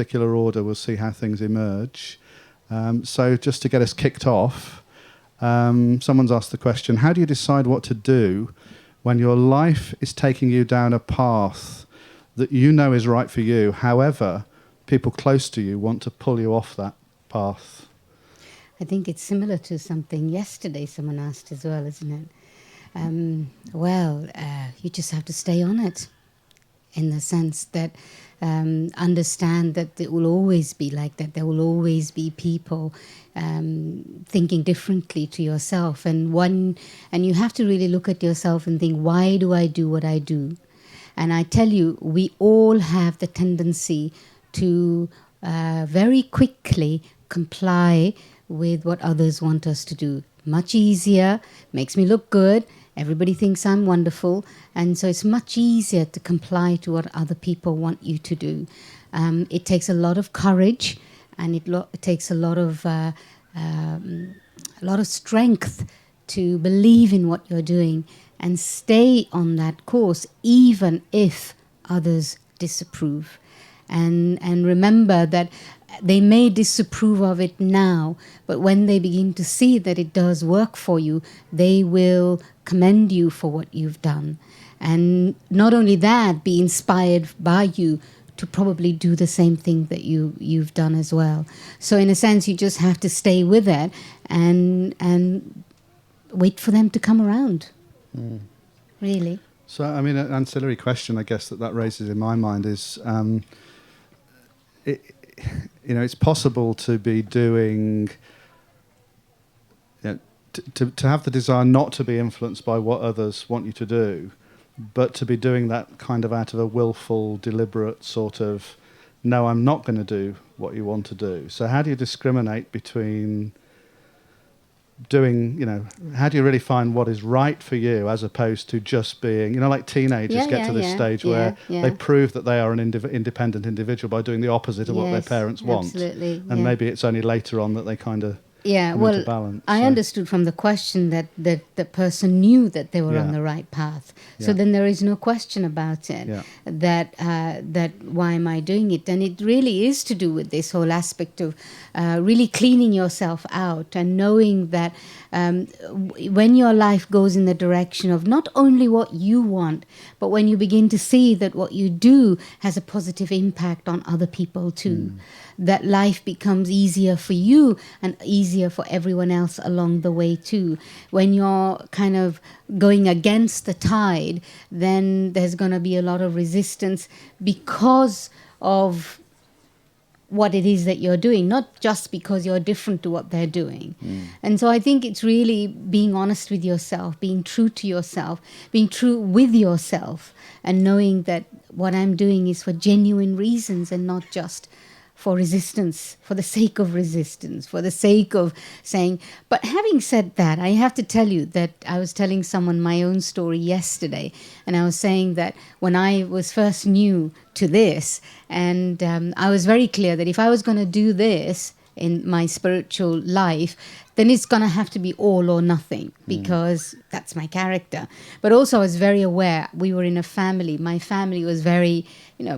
particular order. We'll see how things emerge. So just to get us kicked off, someone's asked the question, how do you decide what to do when your life is taking you down a path that you know is right for you, however, people close to you want to pull you off that path? I think it's similar to something yesterday someone asked as well, isn't it? You just have to stay on it, in the sense that understand that it will always be like that. There will always be people thinking differently to yourself. And you have to really look at yourself and think, why do I do what I do? And I tell you, we all have the tendency to very quickly comply with what others want us to do. Much easier, makes me look good, everybody thinks I'm wonderful, and so it's much easier to comply to what other people want you to do. It takes a lot of courage, and it takes a lot of strength to believe in what you're doing and stay on that course, even if others disapprove. And remember that they may disapprove of it now, but when they begin to see that it does work for you, they will commend you for what you've done. And not only that, be inspired by you to probably do the same thing that you've done as well. So in a sense, you just have to stay with it and wait for them to come around. Really. So, I mean, an ancillary question, I guess, that raises in my mind is, it's possible to be doing, to have the desire not to be influenced by what others want you to do, but to be doing that kind of out of a willful, deliberate sort of, no, I'm not going to do what you want to do. So how do you discriminate between doing, how do you really find what is right for you as opposed to just being, like teenagers get to this stage where they prove that they are an independent individual by doing the opposite of what their parents want. Absolutely. And maybe it's only later on that they kind of come into balance. I understood from the question that the person knew that they were on the right path. So then there is no question about it, that why am I doing it? And it really is to do with this whole aspect of really cleaning yourself out and knowing that when your life goes in the direction of not only what you want, but when you begin to see that what you do has a positive impact on other people too, that life becomes easier for you and easier for everyone else along the way too. When you're kind of going against the tide, then there's going to be a lot of resistance because of what it is that you're doing, not just because you're different to what they're doing. And so I think it's really being honest with yourself, being true to yourself, being true with yourself, and knowing that what I'm doing is for genuine reasons and not just for resistance, for the sake of resistance, for the sake of saying. But having said that, I have to tell you that I was telling someone my own story yesterday, and I was saying that when I was first new to this, and I was very clear that if I was going to do this in my spiritual life, then it's going to have to be all or nothing, because that's my character. But also I was very aware, we were in a family. My family was very,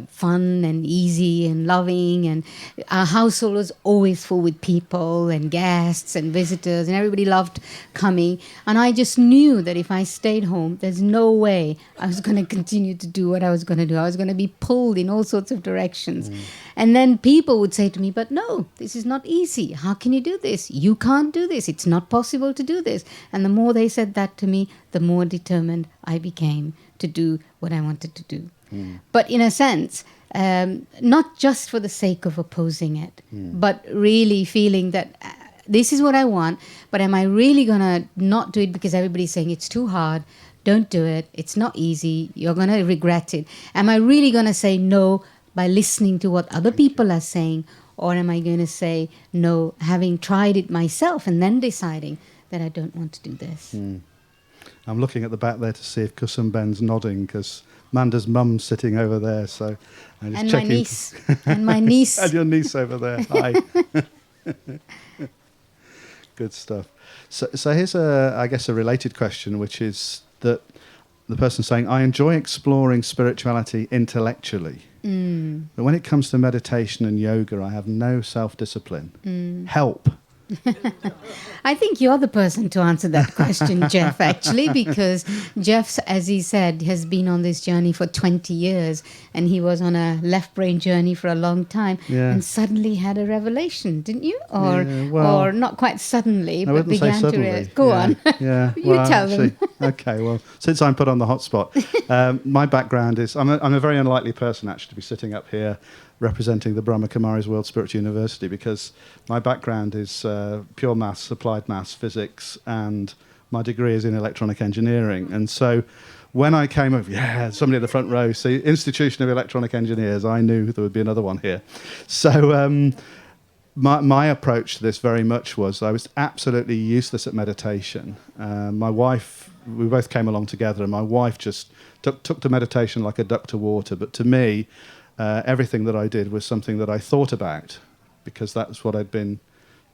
fun and easy and loving, and our household was always full with people and guests and visitors, and everybody loved coming. And I just knew that if I stayed home, there's no way I was going to continue to do what I was going to do. I was going to be pulled in all sorts of directions. And then people would say to me, but no, this is not easy. How can you do this? You can't do this. It's not possible to do this. And the more they said that to me, the more determined I became to do what I wanted to do. But in a sense, not just for the sake of opposing it, but really feeling that this is what I want, but am I really going to not do it because everybody's saying it's too hard, don't do it, it's not easy, you're going to regret it. Am I really going to say no by listening to what other people are saying, or am I going to say no, having tried it myself and then deciding that I don't want to do this? I'm looking at the back there to see if Kusum Ben's nodding, because Manda's mum's sitting over there, so I'm just checking. My niece. And my niece. And your niece over there. Hi. Good stuff. So here's I guess a related question, which is that the person saying, I enjoy exploring spirituality intellectually, But when it comes to meditation and yoga, I have no self-discipline. Help. I think you're the person to answer that question, Geoff, actually, because Geoff, as he said, has been on this journey for 20 years, and he was on a left brain journey for a long time, and suddenly had a revelation, didn't you? Or not quite suddenly, but began to realize. Go on. You tell them. Okay, well, since I'm put on the hot spot, my background is, I'm a very unlikely person actually to be sitting up here representing the Brahma Kumaris World Spiritual University, because my background is pure maths, applied maths, physics, and my degree is in electronic engineering. And so when I came over, somebody in the front row, see, Institution of Electronic Engineers, I knew there would be another one here. So my approach to this very much was I was absolutely useless at meditation. My wife, we both came along together, and my wife just took to meditation like a duck to water. But to me, everything that I did was something that I thought about, because that's what I'd been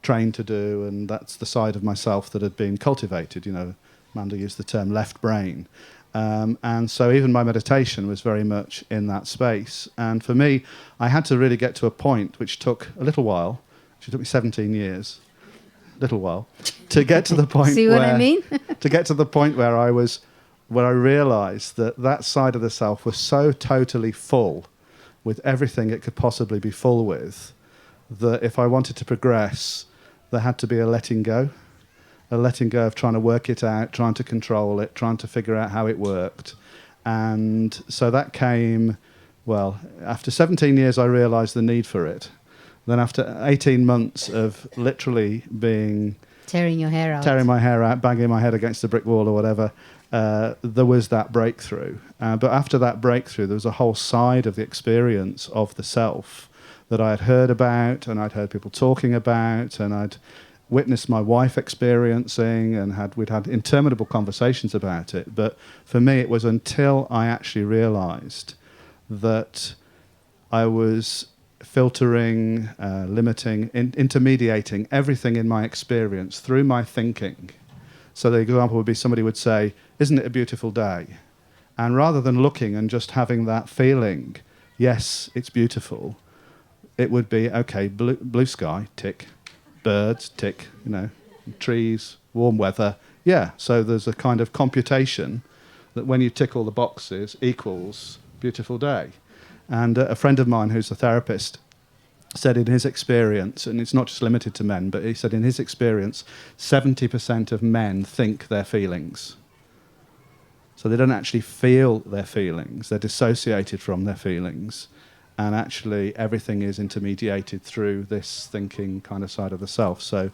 trained to do, and that's the side of myself that had been cultivated. You know, Manda used the term left brain. And so even my meditation was very much in that space. And for me, I had to really get to a point which took a little while. It took me 17 years, little while, to get to the point See what I mean? to get to the point where I realized that side of the self was so totally full with everything it could possibly be full with, that if I wanted to progress, there had to be a letting go of trying to work it out, trying to control it, trying to figure out how it worked. And so that came, well, after 17 years, I realized the need for it. Then after 18 months of literally being... Tearing my hair out, banging my head against the brick wall or whatever, there was that breakthrough. But after that breakthrough, there was a whole side of the experience of the self that I had heard about, and I'd heard people talking about, and I'd witnessed my wife experiencing, and we'd had interminable conversations about it. But for me, it was until I actually realized that I was filtering, limiting, intermediating everything in my experience through my thinking. So the example would be, somebody would say, "Isn't it a beautiful day?" And rather than looking and just having that feeling, yes, it's beautiful, it would be, okay, blue sky, tick, birds, tick, trees, warm weather. Yeah, so there's a kind of computation that when you tick all the boxes equals beautiful day. And a friend of mine who's a therapist said in his experience, and it's not just limited to men, but he said in his experience, 70% of men think their feelings. So they don't actually feel their feelings. They're dissociated from their feelings. And actually everything is intermediated through this thinking kind of side of the self. So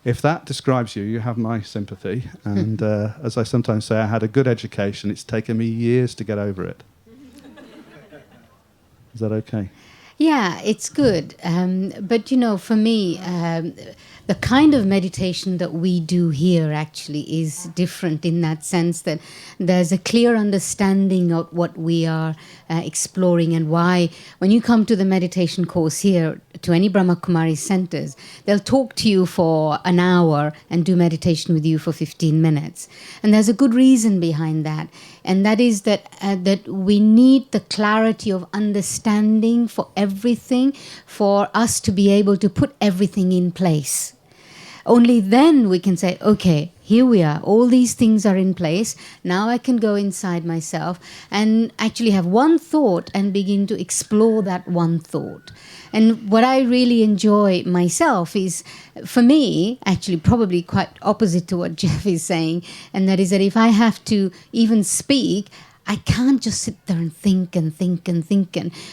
if that describes you, you have my sympathy. And as I sometimes say, I had a good education. It's taken me years to get over it. Is that okay? Yeah, it's good. But, for me, the kind of meditation that we do here actually is different in that sense that there's a clear understanding of what we are exploring, and why when you come to the meditation course here, to any Brahma Kumari centers, they'll talk to you for an hour and do meditation with you for 15 minutes. And there's a good reason behind that. And that is that we need the clarity of understanding for everything, for us to be able to put everything in place. Only then we can say, okay, here we are. All these things are in place. Now I can go inside myself and actually have one thought and begin to explore that one thought. And what I really enjoy myself is, for me, actually probably quite opposite to what Geoff is saying, and that is that if I have to even speak, I can't just sit there and think and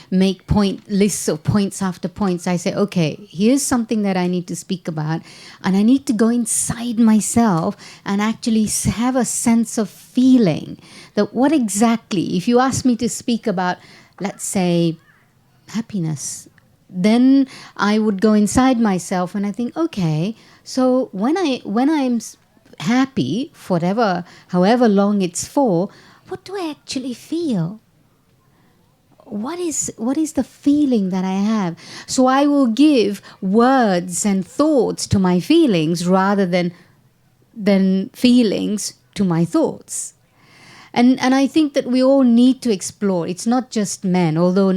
make lists of points after points. I say, okay, here's something that I need to speak about, and I need to go inside myself and actually have a sense of feeling that what exactly, if you ask me to speak about, let's say, happiness, then I would go inside myself and I think, okay, so when I'm happy, however long it's for, what do I actually feel? What is the feeling that I have? So I will give words and thoughts to my feelings rather than feelings to my thoughts. And I think that we all need to explore. It's not just men, although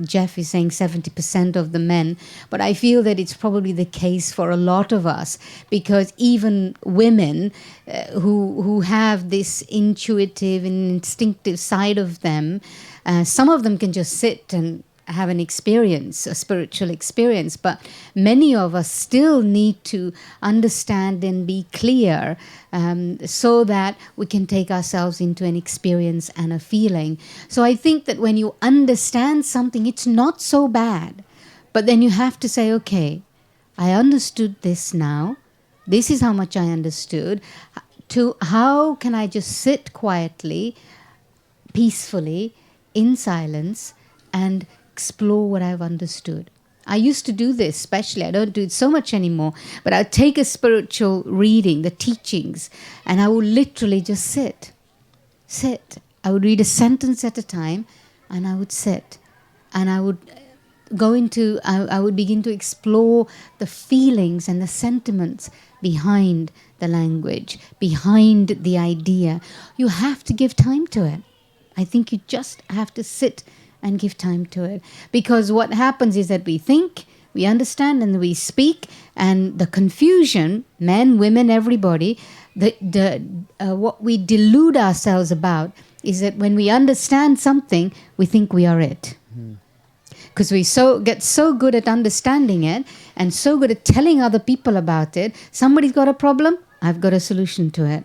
Geoff is saying 70% of the men, but I feel that it's probably the case for a lot of us, because even women who have this intuitive and instinctive side of them, some of them can just sit and have an experience, a spiritual experience, but many of us still need to understand and be clear, so that we can take ourselves into an experience and a feeling. So I think that when you understand something, it's not so bad, but then you have to say, okay, I understood this now. This is how much I understood. To how can I just sit quietly, peacefully, in silence, and explore what I've understood. I used to do this, especially. I don't do it so much anymore, but I'd take a spiritual reading, the teachings, and I would literally just sit. I would read a sentence at a time, and I would sit. And I would I would begin to explore the feelings and the sentiments behind the language, behind the idea. You have to give time to it. I think you just have to sit and give time to it. Because what happens is that we think, we understand, and we speak, and the confusion, men, women, everybody, what we delude ourselves about is that when we understand something, we think we are it. Because we get so good at understanding it and so good at telling other people about it. Somebody's got a problem, I've got a solution to it.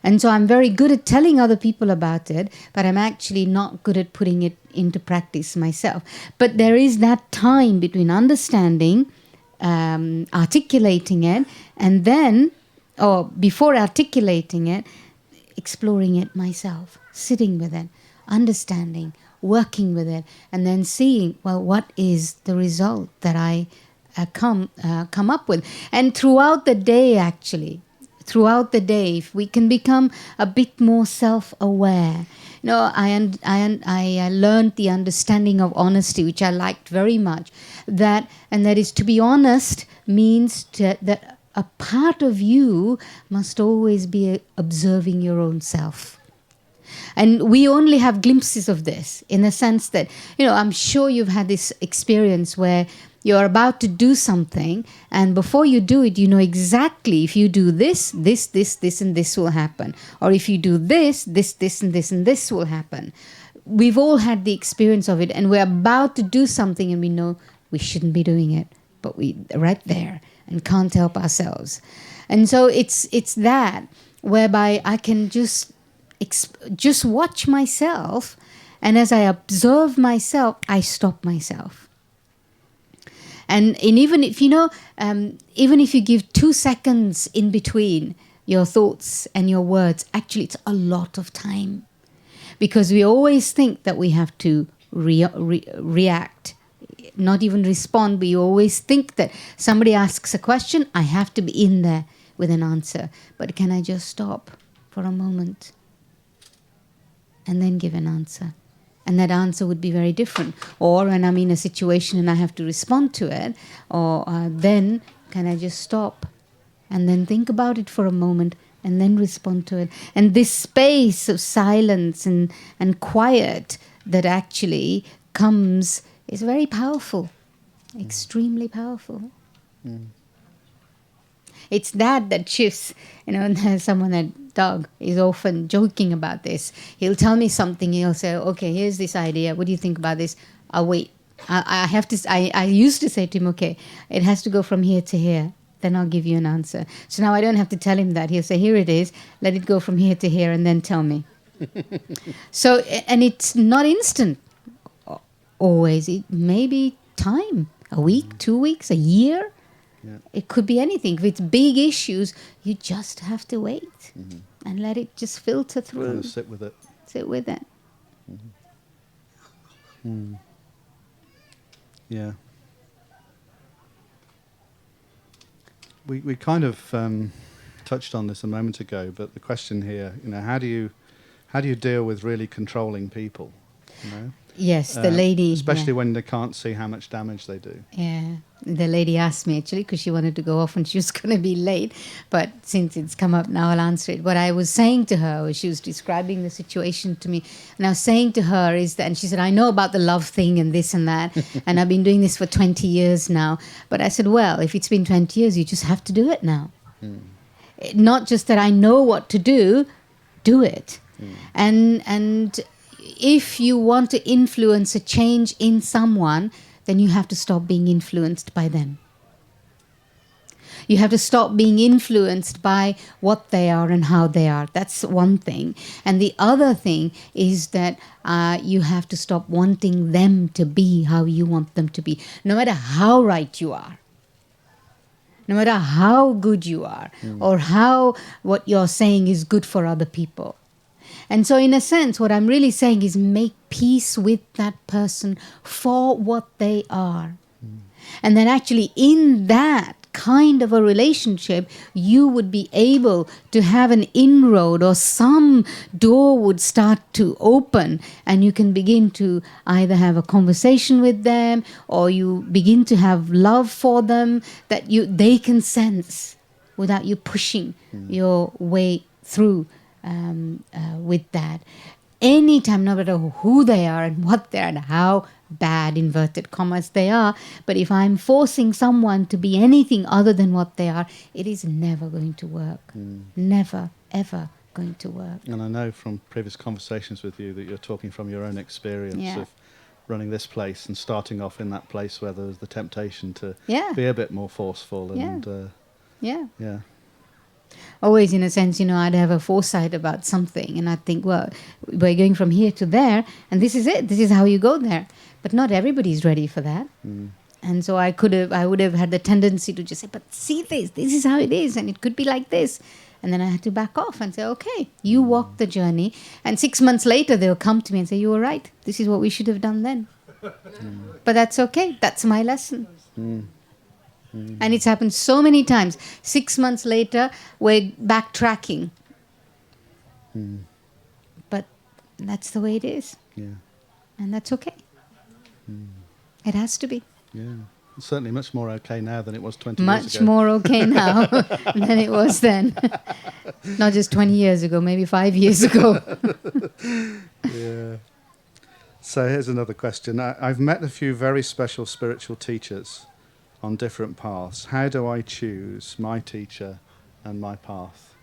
And so I'm very good at telling other people about it, but I'm actually not good at putting it into practice myself. But there is that time between understanding, articulating it, and then, or before articulating it, exploring it myself, sitting with it, understanding, working with it, and then seeing, well, what is the result that I come up with. And throughout the day, actually, if we can become a bit more self-aware. I learned the understanding of honesty, which I liked very much. That is, to be honest means that a part of you must always be observing your own self. And we only have glimpses of this, in the sense that, I'm sure you've had this experience where you're about to do something, and before you do it, you know exactly, if you do this, and this will happen. Or if you do this, and this will happen. We've all had the experience of it, and we're about to do something, and we know we shouldn't be doing it, but we're right there and can't help ourselves. And so it's that, whereby I can just watch myself, and as I observe myself, I stop myself. And even if even if you give 2 seconds in between your thoughts and your words, actually it's a lot of time, because we always think that we have to react, not even respond. We always think that somebody asks a question, I have to be in there with an answer. But can I just stop for a moment and then give an answer? And that answer would be very different. Or when I'm in a situation and I have to respond to it, or then can I just stop and then think about it for a moment and then respond to it? And this space of silence and quiet that actually comes is very powerful, extremely powerful. Mm. It's that shifts. Someone that Doug is often joking about this. He'll tell me something. He'll say, "Okay, here's this idea. What do you think about this?" I'll wait. I used to say to him, "Okay, it has to go from here to here. Then I'll give you an answer." So now I don't have to tell him that. He'll say, "Here it is. Let it go from here to here, and then tell me." So, and it's not instant. Always, it may be time. A week, 2 weeks, a year. Yeah. It could be anything. If it's big issues, you just have to wait and let it just filter through. Kind of sit with it. Sit with it. Mm. Yeah. We kind of touched on this a moment ago, but the question here, how do you deal with really controlling people? Yes, the lady. Especially when they can't see how much damage they do. Yeah. The lady asked me actually because she wanted to go off and she was going to be late. But since it's come up now, I'll answer it. What I was saying to her was she was describing the situation to me. And I was saying to her is that, and she said, I know about the love thing and this and that. And I've been doing this for 20 years now. But I said, well, if it's been 20 years, you just have to do it now. Not just that I know what to do it. And if you want to influence a change in someone, then you have to stop being influenced by them. You have to stop being influenced by what they are and how they are. That's one thing. And the other thing is that you have to stop wanting them to be how you want them to be, no matter how right you are. No matter how good you are or how what you're saying is good for other people. And so in a sense, what I'm really saying is make peace with that person for what they are. And then actually in that kind of a relationship, you would be able to have an inroad or some door would start to open and you can begin to either have a conversation with them or you begin to have love for them that they can sense without you pushing your way through with that. Anytime, no matter who they are and what they are and how bad, inverted commas, they are, but if I'm forcing someone to be anything other than what they are, it is never going to work. Never, ever going to work. And I know from previous conversations with you that you're talking from your own experience of running this place and starting off in that place where there was the temptation to be a bit more forceful and always in a sense, I'd have a foresight about something and I'd think, well, we're going from here to there and this is it. This is how you go there. But not everybody's ready for that. And so I would have had the tendency to just say, but see this is how it is and it could be like this. And then I had to back off and say, okay, you walk the journey. And 6 months later, they'll come to me and say, you were right. This is what we should have done then. But that's okay. That's my lesson. And it's happened so many times. 6 months later, we're backtracking. But that's the way it is. And that's okay. It has to be. It's certainly much more okay now than it was 20 years ago. Much more okay now than it was then. Not just 20 years ago, maybe 5 years ago. So here's another question. I've met a few very special spiritual teachers on different paths. How do I choose my teacher and my path?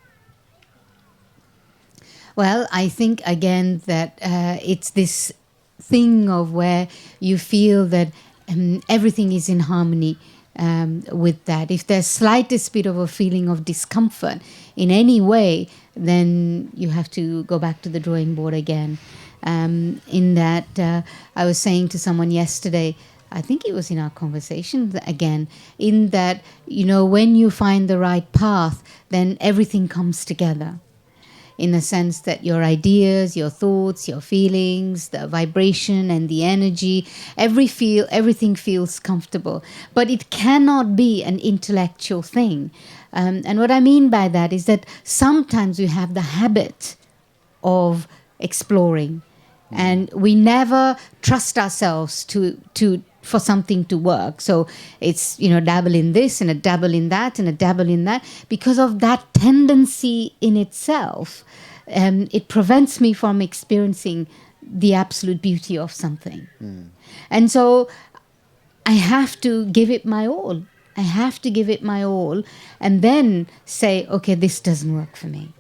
Well, I think again that it's this thing of where you feel that everything is in harmony with that. If there's slightest bit of a feeling of discomfort in any way, then you have to go back to the drawing board again. In that, I was saying to someone yesterday, I think it was in our conversation again, in that, when you find the right path, then everything comes together. In the sense that your ideas, your thoughts, your feelings, the vibration and the energy, everything feels comfortable. But it cannot be an intellectual thing. And what I mean by that is that sometimes we have the habit of exploring. And we never trust ourselves for something to work. So it's, dabble in this and a dabble in that and a dabble in that. Because of that tendency in itself, it prevents me from experiencing the absolute beauty of something. And so I have to give it my all. I have to give it my all and then say, okay, this doesn't work for me.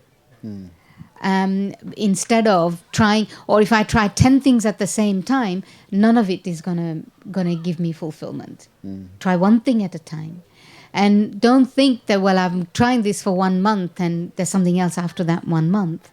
Instead of trying, or if I try 10 things at the same time, none of it is gonna give me fulfillment. Try one thing at a time. And don't think that, well, I'm trying this for 1 month and there's something else after that 1 month.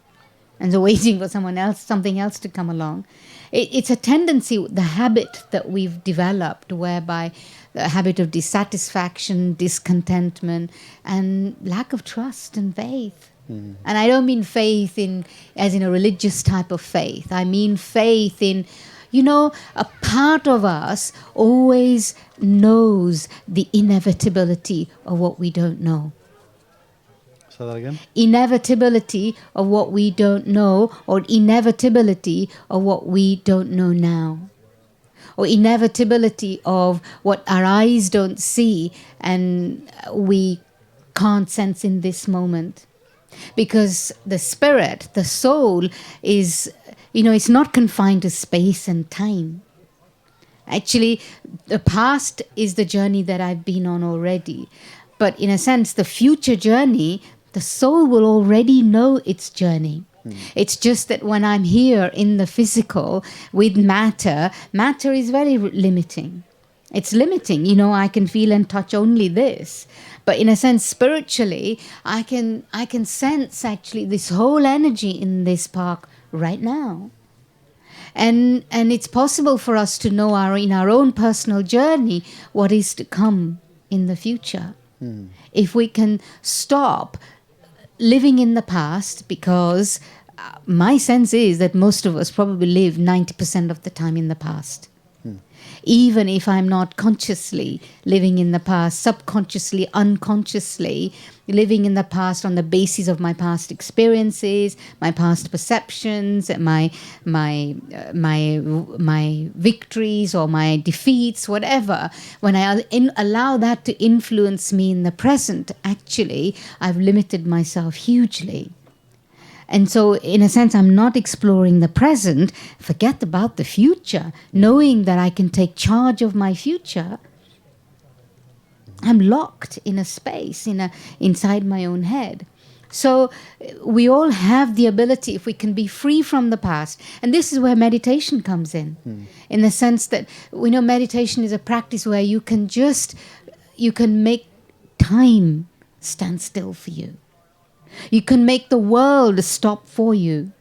And so waiting for something else to come along. It's a tendency, the habit that we've developed, whereby the habit of dissatisfaction, discontentment, and lack of trust and faith. And I don't mean faith as in a religious type of faith. I mean faith in, a part of us always knows the inevitability of what we don't know. Say that again. Inevitability of what we don't know, or inevitability of what we don't know now, or inevitability of what our eyes don't see and we can't sense in this moment. Because the spirit, the soul, is, it's not confined to space and time. Actually, the past is the journey that I've been on already. But in a sense, the future journey, the soul will already know its journey. It's just that when I'm here in the physical with matter is very limiting. It's limiting. I can feel and touch only this. But in a sense, spiritually, I can sense actually this whole energy in this park right now. And it's possible for us to know in our own personal journey what is to come in the future. If we can stop living in the past, because my sense is that most of us probably live 90% of the time in the past. Even if I'm not consciously living in the past, subconsciously, unconsciously living in the past on the basis of my past experiences, my past perceptions, my victories or my defeats, whatever. When I allow that to influence me in the present, actually, I've limited myself hugely. And so, in a sense, I'm not exploring the present, forget about the future, knowing that I can take charge of my future. I'm locked in a space, inside my own head. So we all have the ability, if we can be free from the past. And this is where meditation comes in the sense that we know meditation is a practice where you can make time stand still for you. You can make the world stop for you.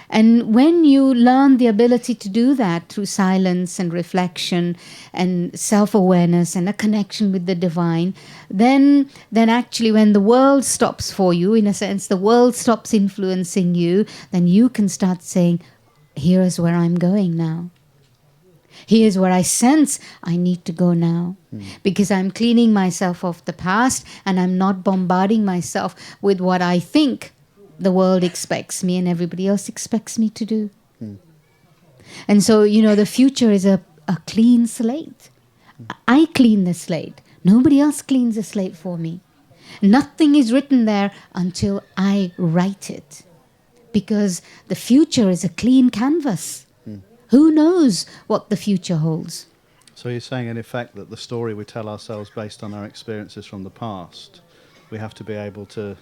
And when you learn the ability to do that through silence and reflection and self-awareness and a connection with the divine, then actually when the world stops for you, in a sense, the world stops influencing you, then you can start saying, here is where I'm going now. Here's where I sense I need to go now, because I'm cleaning myself of the past and I'm not bombarding myself with what I think the world expects me and everybody else expects me to do. And so, the future is a clean slate. I clean the slate. Nobody else cleans the slate for me. Nothing is written there until I write it, because the future is a clean canvas. Who knows what the future holds? So you're saying, in effect, that the story we tell ourselves based on our experiences from the past, we have to be able to,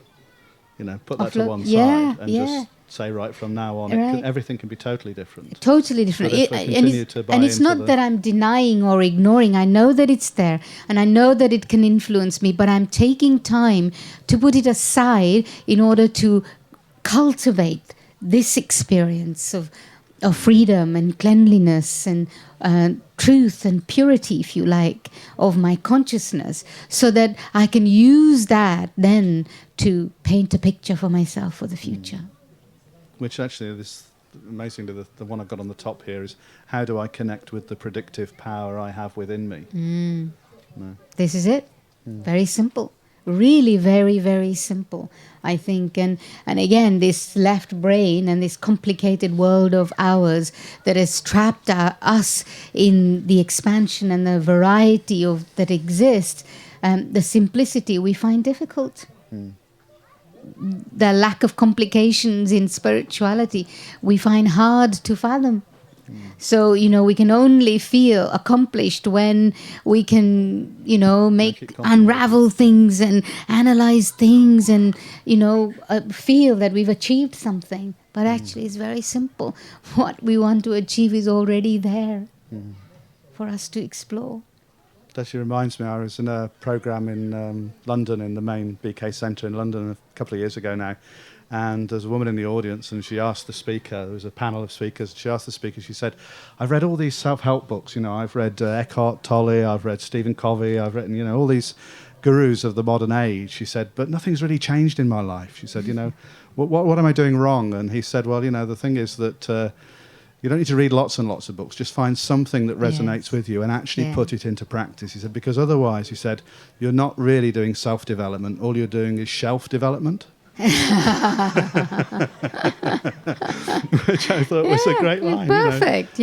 put that to one side and just say, right, from now on, everything can be totally different. Totally different. And it's not that I'm denying or ignoring. I know that it's there, and I know that it can influence me, but I'm taking time to put it aside in order to cultivate this experience of freedom and cleanliness and truth and purity, if you like, of my consciousness, so that I can use that then to paint a picture for myself for the future. Which actually, this amazingly, the one I've got on the top here is, how do I connect with the predictive power I have within me? No. This is it. Very simple. Really very, very simple, I think. And again, this left brain and this complicated world of ours that has trapped us in the expansion and the variety that exists, the simplicity we find difficult. The lack of complications in spirituality we find hard to fathom. So, we can only feel accomplished when we can, unravel things and analyze things and, feel that we've achieved something. But actually, it's very simple. What we want to achieve is already there for us to explore. That actually reminds me, I was in a program in London, in the main BK Centre in London a couple of years ago now. And there's a woman in the audience, and she asked the speaker, there was a panel of speakers, she asked the speaker, she said, I've read all these self-help books, I've read Eckhart Tolle, I've read Stephen Covey, I've written, all these gurus of the modern age. She said, but nothing's really changed in my life. She said, what am I doing wrong? And he said, well, the thing is that You don't need to read lots and lots of books. Just find something that resonates with you and actually put it into practice. He said, because otherwise, he said, you're not really doing self-development. All you're doing is shelf development. Which I thought was a great line. Perfect,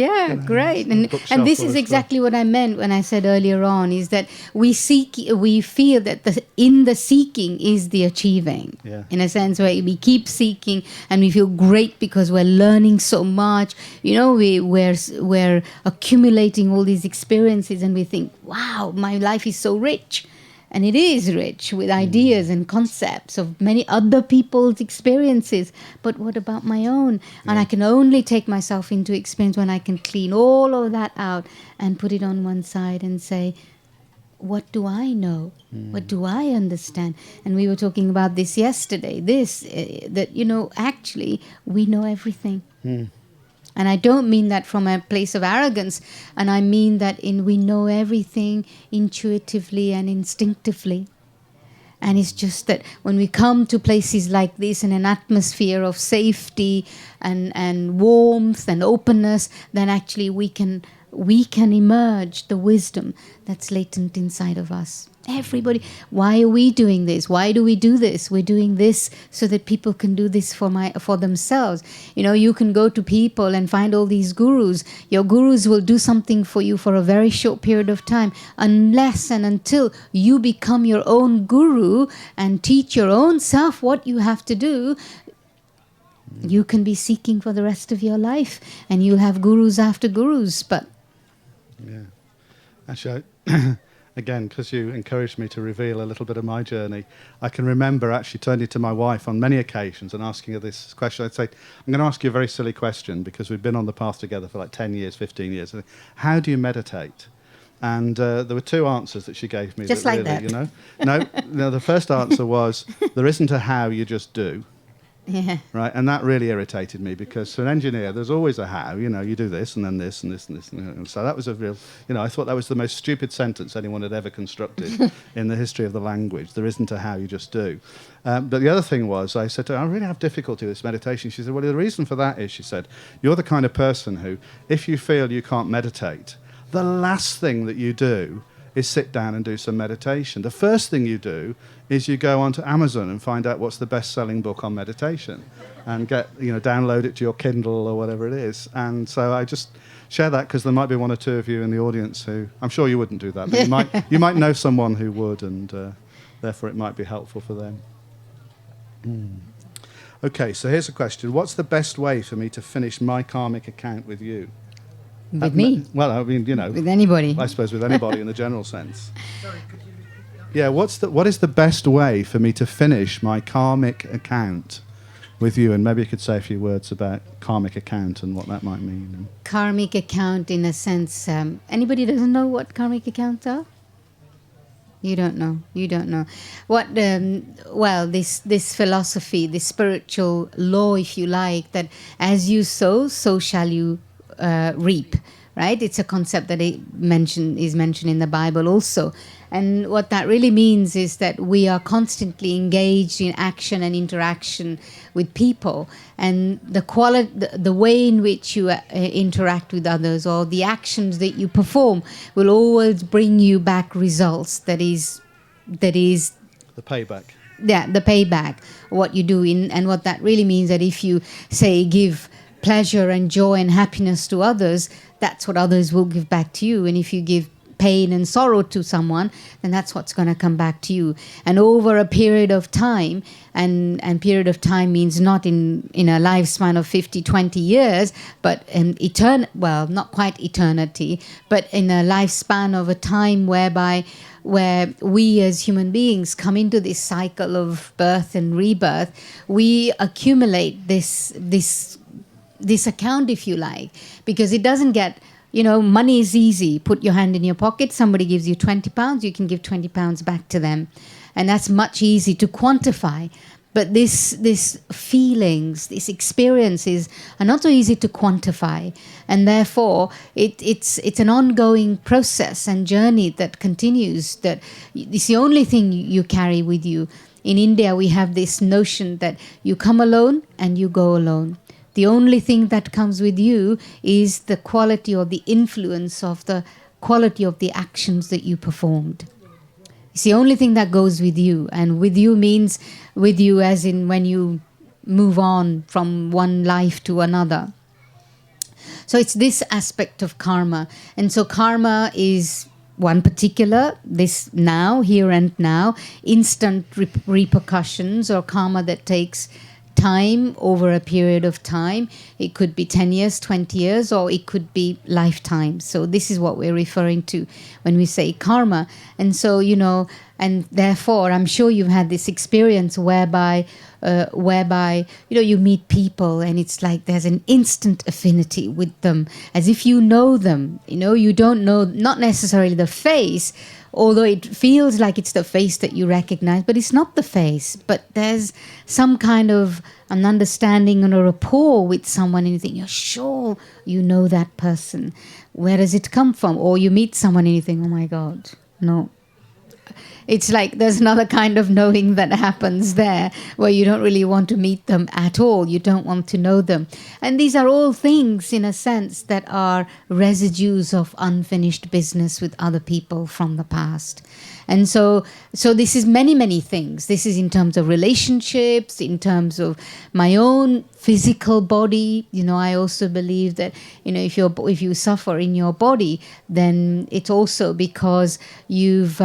great. And this is exactly what I meant when I said earlier on, is that we feel that in the seeking is the achieving. In a sense where we keep seeking and we feel great because we're learning so much. We're accumulating all these experiences and we think, wow, my life is so rich. And it is rich with ideas and concepts of many other people's experiences. But what about my own? And I can only take myself into experience when I can clean all of that out and put it on one side and say, what do I know? What do I understand? And we were talking about this yesterday, actually, we know everything. And I don't mean that from a place of arrogance. And I mean that we know everything intuitively and instinctively. And it's just that when we come to places like this in an atmosphere of safety and warmth and openness, then actually we can emerge the wisdom that's latent inside of us. Everybody, why are we doing this? Why do we do this? We're doing this so that people can do this for themselves. You can go to people and find all these gurus. Your gurus will do something for you for a very short period of time, unless and until you become your own guru and teach your own self what you have to do. You can be seeking for the rest of your life, and you'll have gurus after gurus. But actually, again, because you encouraged me to reveal a little bit of my journey, I can remember actually turning to my wife on many occasions and asking her this question. I'd say, I'm going to ask you a very silly question because we've been on the path together for like 10 years, 15 years. How do you meditate? And there were two answers that she gave me. Just that like really, that. No, the first answer was, there isn't a how, you just do. Yeah. Right, and that really irritated me because for an engineer, there's always a how. You do this and then this and this and this. And so that was a real, I thought that was the most stupid sentence anyone had ever constructed in the history of the language. There isn't a how, you just do. But the other thing was, I said to her, I really have difficulty with this meditation. She said, well, the reason for that is, she said, you're the kind of person who, if you feel you can't meditate, the last thing that you do is sit down and do some meditation. The first thing you do is you go onto Amazon and find out what's the best-selling book on meditation and download it to your Kindle or whatever it is. And so I just share that because there might be one or two of you in the audience who, I'm sure you wouldn't do that, but you might know someone who would, and therefore it might be helpful for them. Okay, so here's a question. What's the best way for me to finish my karmic account with you? With me? Well, I mean, with anybody. I suppose with anybody in the general sense. Sorry, could you repeat that? Yeah, what is the best way for me to finish my karmic account with you? And maybe you could say a few words about karmic account and what that might mean. Karmic account, in a sense, anybody doesn't know what karmic accounts are? You don't know. What? Well, this philosophy, this spiritual law, if you like, that as you sow, so shall you reap, right? It's a concept that is mentioned in the Bible also. And what that really means is that we are constantly engaged in action and interaction with people, and the way in which you interact with others or the actions that you perform will always bring you back results. That is the payback. Yeah, the payback. What you do and what that really means, that if you say give pleasure and joy and happiness to others, that's what others will give back to you. And if you give pain and sorrow to someone, then that's what's going to come back to you. And over a period of time, and period of time means not in a lifespan of 50, 20 years, but not quite eternity, but in a lifespan of a time where we as human beings come into this cycle of birth and rebirth, we accumulate this account, if you like, because it doesn't get, money is easy. Put your hand in your pocket, somebody gives you £20, you can give £20 back to them. And that's much easy to quantify. But this feelings, these experiences are not so easy to quantify. And therefore, it's an ongoing process and journey that continues, that it's the only thing you carry with you. In India, we have this notion that you come alone and you go alone. The only thing that comes with you is the quality or the influence of the quality of the actions that you performed. It's the only thing that goes with you. And with you means with you as in when you move on from one life to another. So it's this aspect of karma. And so karma is one particular, this now, here and now, instant repercussions, or karma that takes time over a period of time. It could be 10 years, 20 years, or it could be lifetimes. So this is what we're referring to when we say karma. And so, and therefore, I'm sure you've had this experience whereby, you meet people and it's like there's an instant affinity with them, as if you know them. You don't know, not necessarily the face, although it feels like it's the face that you recognize, but it's not the face. But there's some kind of an understanding and a rapport with someone, and you think, you're sure you know that person. Where does it come from? Or you meet someone and you think, oh my God, no. It's like there's another kind of knowing that happens there, where you don't really want to meet them at all. You don't want to know them. And these are all things, in a sense, that are residues of unfinished business with other people from the past. And so this is many, many things. This is in terms of relationships, in terms of my own physical body. I also believe that, if you suffer in your body, then it's also because you've...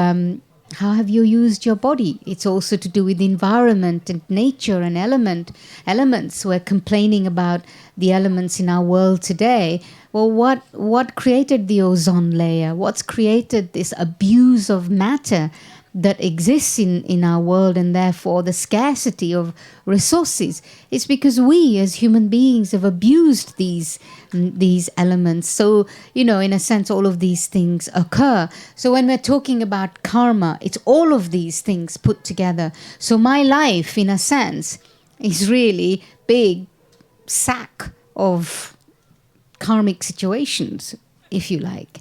how have you used your body? It's also to do with environment and nature and elements. We're complaining about the elements in our world today. Well, what created the ozone layer? What's created this abuse of matter that exists in our world, and therefore the scarcity of resources? It's because we as human beings have abused these elements. So, in a sense, all of these things occur. So when we're talking about karma, it's all of these things put together. So my life, in a sense, is really big sack of karmic situations, if you like.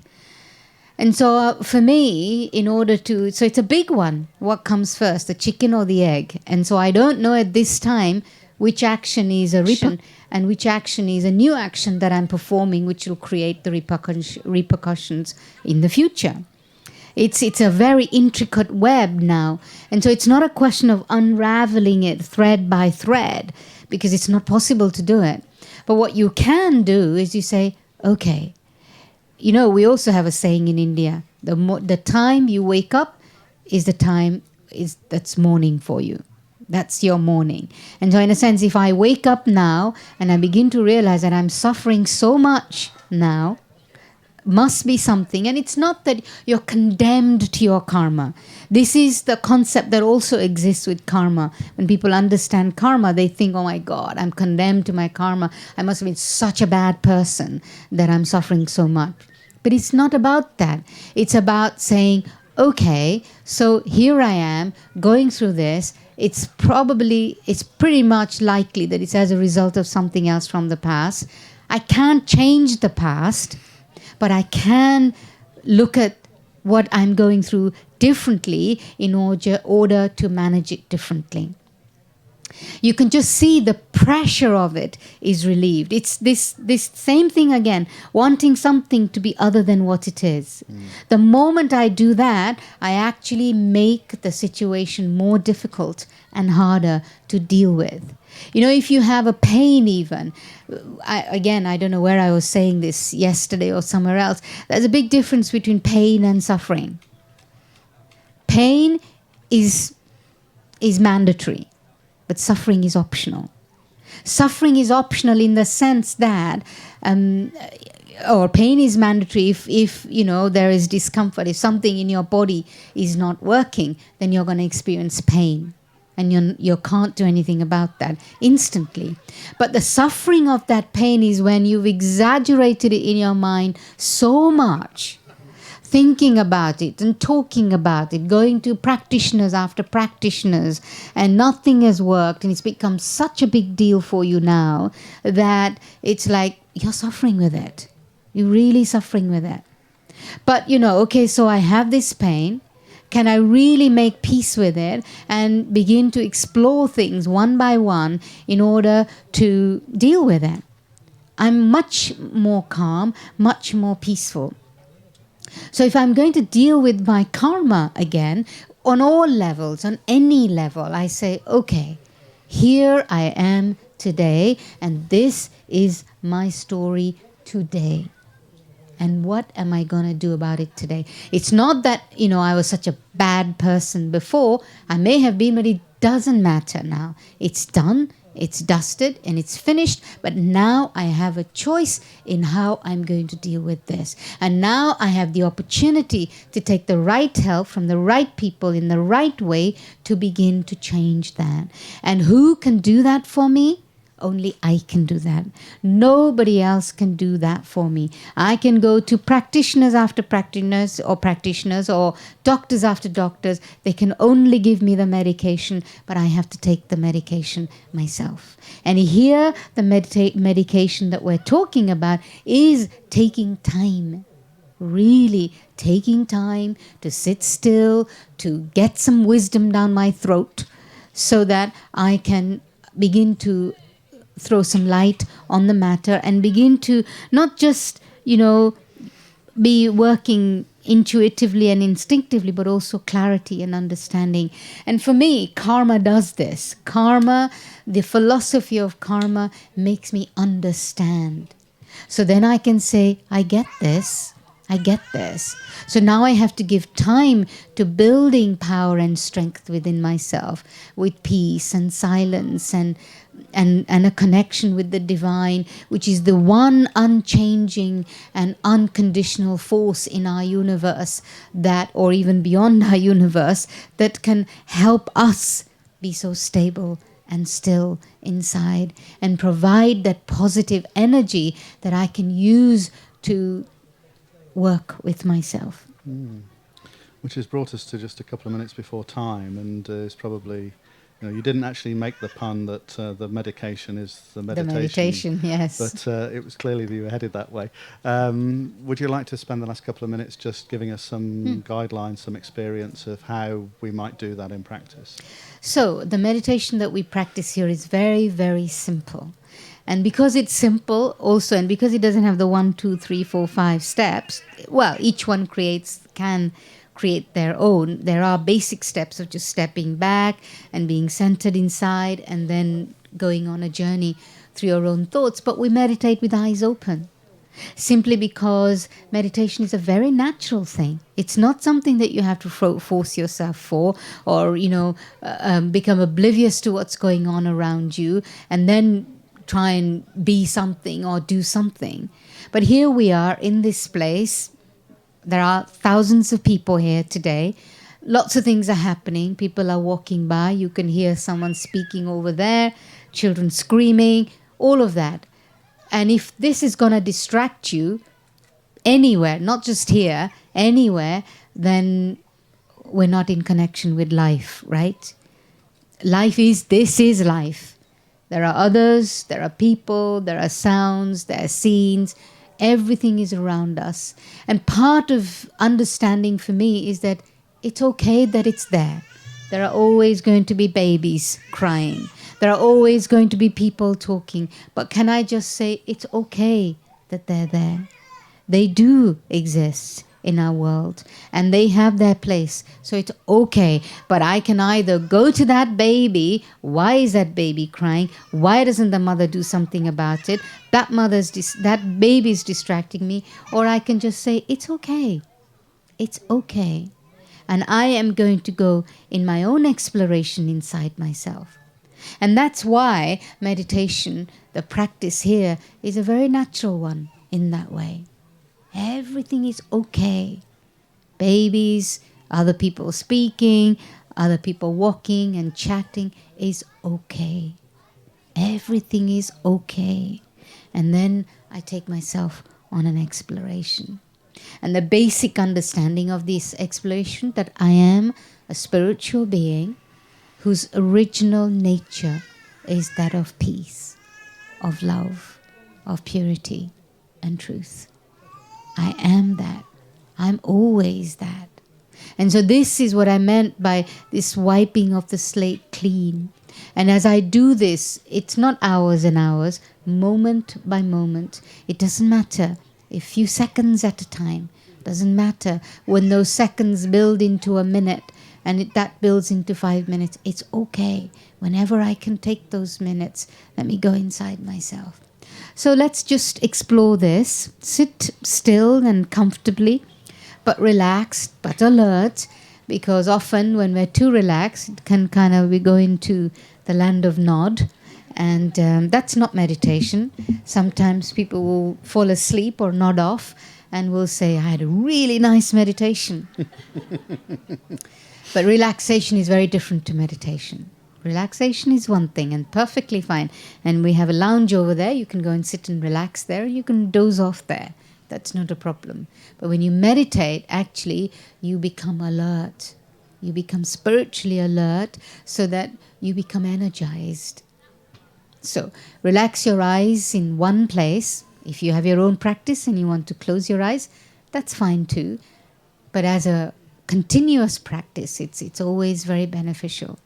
And so for me, so it's a big one. What comes first, the chicken or the egg? And so I don't know at this time which action is a repercussion and which action is a new action that I'm performing, which will create the repercussions in the future. It's a very intricate web now. And so it's not a question of unraveling it thread by thread, because it's not possible to do it. But what you can do is you say, okay, we also have a saying in India, the time you wake up is the time that's morning for you. That's your morning. And so in a sense, if I wake up now and I begin to realize that I'm suffering so much now, must be something. And it's not that you're condemned to your karma. This is the concept that also exists with karma. When people understand karma, they think, oh my God, I'm condemned to my karma. I must have been such a bad person that I'm suffering so much. But it's not about that. It's about saying, okay, so here I am going through this. It's pretty much likely that it's as a result of something else from the past. I can't change the past, but I can look at what I'm going through differently in order to manage it differently. You can just see the pressure of it is relieved. It's this same thing again, wanting something to be other than what it is. The moment I do that, I actually make the situation more difficult and harder to deal with. If you have a pain even, I don't know where I was saying this yesterday or somewhere else, there's a big difference between pain and suffering. Pain is mandatory, but suffering is optional. Suffering is optional in the sense that, or pain is mandatory if there is discomfort. If something in your body is not working, then you're going to experience pain. And you can't do anything about that instantly. But the suffering of that pain is when you've exaggerated it in your mind so much, thinking about it and talking about it, going to practitioners after practitioners, and nothing has worked, and it's become such a big deal for you now that it's like you're suffering with it. You're really suffering with it. But, okay, so I have this pain. can I really make peace with it and begin to explore things one by one in order to deal with it? I'm much more calm, much more peaceful. So if I'm going to deal with my karma again, on all levels, on any level, I say, okay, here I am today, and this is my story today. And what am I going to do about it today? It's not that, I was such a bad person before. I may have been, but it doesn't matter now. It's done, it's dusted, and it's finished. But now I have a choice in how I'm going to deal with this. And now I have the opportunity to take the right help from the right people in the right way to begin to change that. And who can do that for me? Only I can do that. Nobody else can do that for me. I can go to practitioners after practitioners or doctors after doctors. They can only give me the medication, but I have to take the medication myself. And here, the medication that we're talking about is taking time. Really taking time to sit still, to get some wisdom down my throat so that I can begin to throw some light on the matter and begin to not just, be working intuitively and instinctively, but also clarity and understanding. And for me, karma does this. Karma, the philosophy of karma, makes me understand. So then I can say, I get this. I get this. So now I have to give time to building power and strength within myself with peace and silence and a connection with the divine, which is the one unchanging and unconditional force in our universe that, or even beyond our universe, that can help us be so stable and still inside and provide that positive energy that I can use to work with myself. Which has brought us to just a couple of minutes before time, and is probably, you didn't actually make the pun that the medication is the meditation. The meditation, yes. But it was clearly that you were headed that way. Would you like to spend the last couple of minutes just giving us some guidelines, some experience of how we might do that in practice? So the meditation that we practice here is very, very simple. And because it's simple also, and because it doesn't have the 1, 2, 3, 4, 5 steps, well, each one can create their own. There are basic steps of just stepping back and being centered inside and then going on a journey through your own thoughts. But we meditate with eyes open, simply because meditation is a very natural thing. It's not something that you have to force yourself for, or, become oblivious to what's going on around you and then try and be something or do something. But here we are in this place. There are thousands of people here today. Lots of things are happening. People are walking by. You can hear someone speaking over there, children screaming, all of that. And if this is going to distract you anywhere, not just here, anywhere, then we're not in connection with life, right? This is life. There are others, there are people, there are sounds, there are scenes. Everything is around us. And part of understanding for me is that it's okay that it's there. There are always going to be babies crying. There are always going to be people talking. But can I just say it's okay that they're there? They do exist in our world and they have their place, so it's okay. But I can either go to that baby, why is that baby crying, why doesn't the mother do something about it, that baby is distracting me, or I can just say it's okay, and I am going to go in my own exploration inside myself. And that's why meditation, the practice here, is a very natural one in that way. Everything is okay. Babies, other people speaking, other people walking and chatting is okay. Everything is okay. And then I take myself on an exploration. And the basic understanding of this exploration, that I am a spiritual being whose original nature is that of peace, of love, of purity and truth. I am that. I'm always that. And so this is what I meant by this wiping of the slate clean. And as I do this, it's not hours and hours, moment by moment. It doesn't matter, a few seconds at a time. Doesn't matter when those seconds build into a minute and that builds into 5 minutes. It's okay. Whenever I can take those minutes, let me go inside myself. So let's just explore this. Sit still and comfortably, but relaxed, but alert, because often when we're too relaxed, it can kind of, we go into the land of nod, and that's not meditation. Sometimes people will fall asleep or nod off and will say, I had a really nice meditation. But relaxation is very different to meditation. Relaxation is one thing and perfectly fine. And we have a lounge over there. You can go and sit and relax there. You can doze off there. That's not a problem. But when you meditate, actually, you become alert. You become spiritually alert so that you become energized. So relax your eyes in one place. If you have your own practice and you want to close your eyes, that's fine too. But as a continuous practice, it's always very beneficial.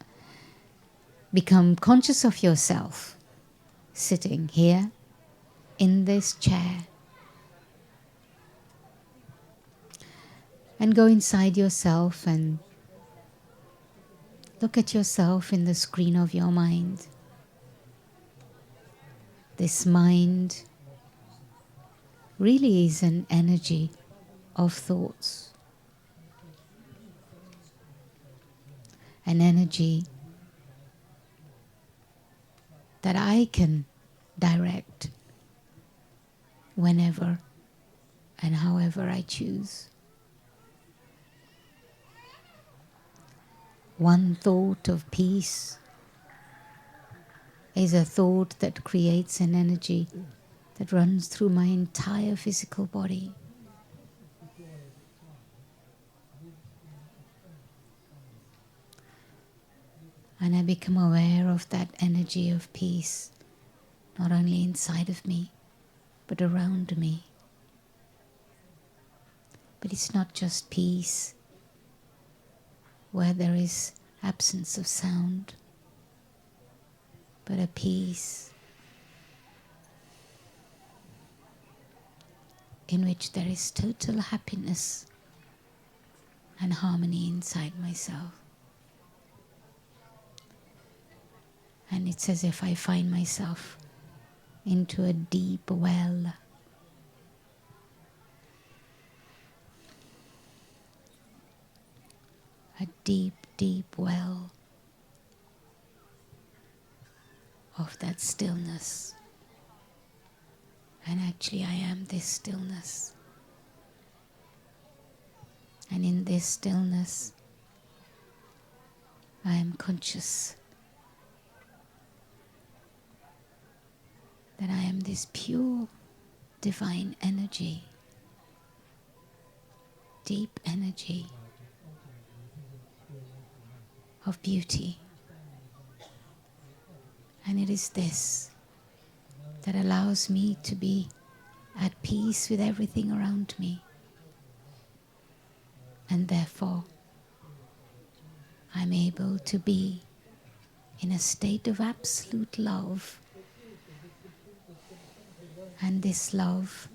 Become conscious of yourself, sitting here in this chair. And go inside yourself and look at yourself in the screen of your mind. This mind really is an energy of thoughts. An energy that I can direct whenever and however I choose. One thought of peace is a thought that creates an energy that runs through my entire physical body. And I become aware of that energy of peace, not only inside of me, but around me. But it's not just peace, where there is absence of sound, but a peace in which there is total happiness and harmony inside myself. And it's as if I find myself into a deep well. A deep, deep well of that stillness. And actually I am this stillness. And in this stillness, I am conscious that I am this pure divine energy, deep energy of beauty. And it is this that allows me to be at peace with everything around me. And therefore, I'm able to be in a state of absolute love. And this love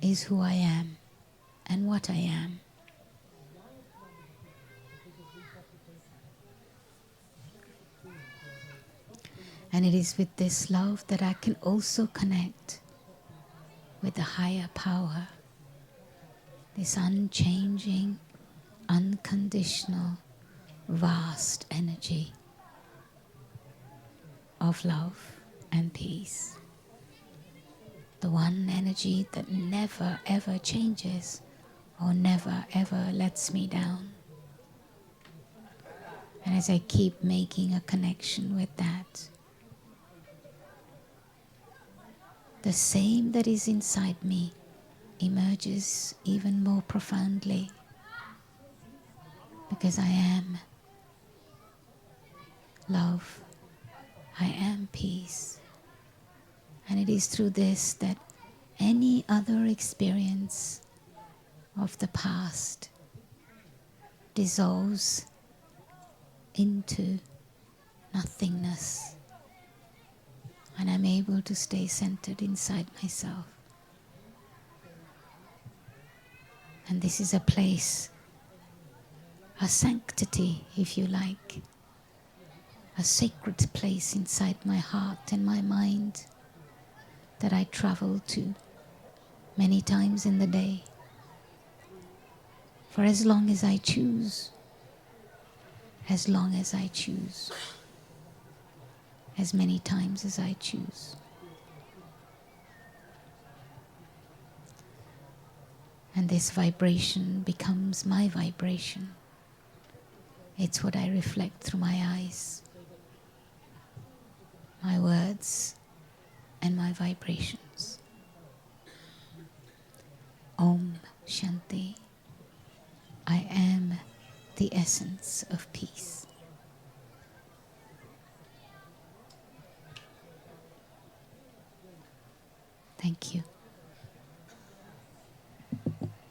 is who I am and what I am. And it is with this love that I can also connect with the higher power, this unchanging, unconditional, vast energy of love and peace. The one energy that never ever changes or never ever lets me down. And as I keep making a connection with that, the same that is inside me emerges even more profoundly, because I am love, I am peace. And it is through this that any other experience of the past dissolves into nothingness, and I'm able to stay centered inside myself. And this is a place, a sanctity, if you like, a sacred place inside my heart and my mind that I travel to many times in the day, for as long as I choose, as long as I choose, as many times as I choose. And this vibration becomes my vibration. It's what I reflect through my eyes, my words, and my vibrations. Om Shanti. I am the essence of peace. Thank you.